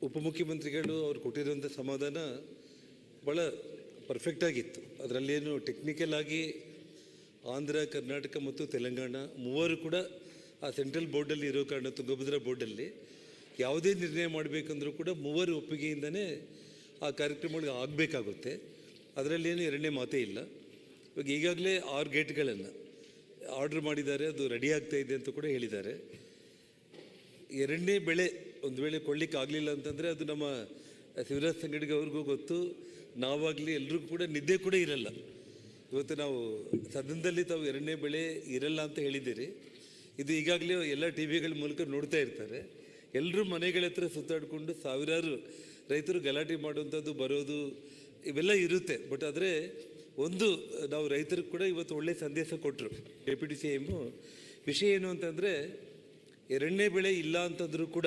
ಉಪಮುಖ್ಯಮಂತ್ರಿಗಳು ಅವ್ರು ಕೊಟ್ಟಿರುವಂಥ ಸಮಾಧಾನ ಭಾಳ ಪರ್ಫೆಕ್ಟಾಗಿತ್ತು. ಅದರಲ್ಲೇನು ಟೆಕ್ನಿಕಲ್ ಆಗಿ ಆಂಧ್ರ, ಕರ್ನಾಟಕ ಮತ್ತು ತೆಲಂಗಾಣ ಮೂವರು ಕೂಡ ಆ ಸೆಂಟ್ರಲ್ ಬೋರ್ಡಲ್ಲಿ ಇರೋ ಕಾರಣ, ತುಂಗಭದ್ರಾ ಬೋರ್ಡಲ್ಲಿ ಯಾವುದೇ ನಿರ್ಣಯ ಮಾಡಬೇಕಂದ್ರೂ ಕೂಡ ಮೂವರು ಒಪ್ಪಿಗೆಯಿಂದನೇ ಆ ಕಾರ್ಯಕ್ರಮಗಳಿಗೆ ಆಗಬೇಕಾಗುತ್ತೆ. ಅದರಲ್ಲೇನು ಎರಡನೇ ಮಾತೇ ಇಲ್ಲ. ಇವಾಗ ಈಗಾಗಲೇ 6 ಗೇಟ್ಗಳನ್ನು ಆರ್ಡ್ರ್ ಮಾಡಿದ್ದಾರೆ, ಅದು ರೆಡಿ ಆಗ್ತಾ ಇದೆ ಅಂತ ಕೂಡ ಹೇಳಿದ್ದಾರೆ. ಎರಡನೇ ಬೆಳೆ ಒಂದು ವೇಳೆ ಕೊಳ್ಳಿಕ್ಕೆ ಆಗಲಿಲ್ಲ ಅಂತಂದರೆ ಅದು ನಮ್ಮ ಶಿವರಾಜ್ ಸಂಗಡಿಗೆ ಅವ್ರಿಗೂ ಗೊತ್ತು, ನಾವಾಗಲಿ ಎಲ್ರಿಗೂ ಕೂಡ ನಿದ್ದೆ ಕೂಡ ಇರಲ್ಲ. ಇವತ್ತು ನಾವು ಸದನದಲ್ಲಿ ತಾವು ಎರಡನೇ ಬೆಳೆ ಇರಲ್ಲ ಅಂತ ಹೇಳಿದ್ದೀರಿ. ಇದು ಈಗಾಗಲೇ ಎಲ್ಲ ಟಿ ವಿಗಳ ಮೂಲಕ ನೋಡ್ತಾ ಇರ್ತಾರೆ. ಎಲ್ಲರೂ ಮನೆಗಳ ಹತ್ರ ಸುತ್ತಾಡಿಕೊಂಡು ಸಾವಿರಾರು ರೈತರು ಗಲಾಟೆ ಮಾಡುವಂಥದ್ದು ಬರೋದು ಇವೆಲ್ಲ ಇರುತ್ತೆ. ಬಟ್ ಆದರೆ ಒಂದು ನಾವು ರೈತರಿಗೆ ಕೂಡ ಇವತ್ತು ಒಳ್ಳೆಯ ಸಂದೇಶ ಕೊಟ್ಟರು ಡೆಪ್ಯೂಟಿ CM. ವಿಷಯ ಏನು ಅಂತಂದರೆ, ಎರಡನೇ ಬೆಳೆ ಇಲ್ಲ ಅಂತಂದರೂ ಕೂಡ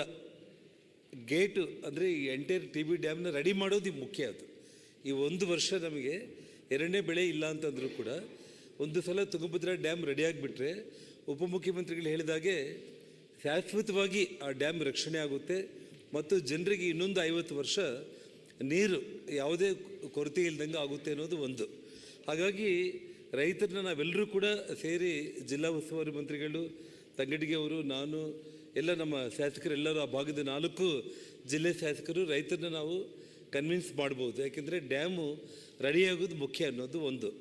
ಗೇಟು ಅಂದರೆ ಈ ಎಂಟೈರ್ TB ಡ್ಯಾಮ್ನ ರೆಡಿ ಮಾಡೋದು ಮುಖ್ಯ. ಅದು ಈ ಒಂದು ವರ್ಷ ನಮಗೆ ಎರಡನೇ ಬೆಳೆ ಇಲ್ಲ ಅಂತಂದರೂ ಕೂಡ ಒಂದು ಸಲ ತುಂಗಭದ್ರಾ ಡ್ಯಾಮ್ ರೆಡಿಯಾಗಿಬಿಟ್ರೆ ಉಪಮುಖ್ಯಮಂತ್ರಿಗಳು ಹೇಳಿದಾಗೆ ಶಾಶ್ವತವಾಗಿ ಆ ಡ್ಯಾಮ್ ರಕ್ಷಣೆ ಆಗುತ್ತೆ ಮತ್ತು ಜನರಿಗೆ ಇನ್ನೊಂದು 50 ವರ್ಷ ನೀರು ಯಾವುದೇ ಕೊರತೆ ಇಲ್ದಂಗೆ ಆಗುತ್ತೆ ಅನ್ನೋದು ಒಂದು. ಹಾಗಾಗಿ ರೈತರನ್ನ ನಾವೆಲ್ಲರೂ ಕೂಡ ಸೇರಿ ಜಿಲ್ಲಾ ಉಸ್ತುವಾರಿ ಮಂತ್ರಿಗಳು, ತಂಗಡಿಗೆ ಅವರು, ನಾನು ಎಲ್ಲ ನಮ್ಮ ಶಾಸಕರೆಲ್ಲರೂ ಆ ಭಾಗದ 4 ಜಿಲ್ಲೆ ಶಾಸಕರು ರೈತರನ್ನ ನಾವು ಕನ್ವಿನ್ಸ್ ಮಾಡ್ಬೋದು. ಯಾಕೆಂದರೆ ಡ್ಯಾಮು ರೆಡಿಯಾಗೋದು ಮುಖ್ಯ ಅನ್ನೋದು ಒಂದು.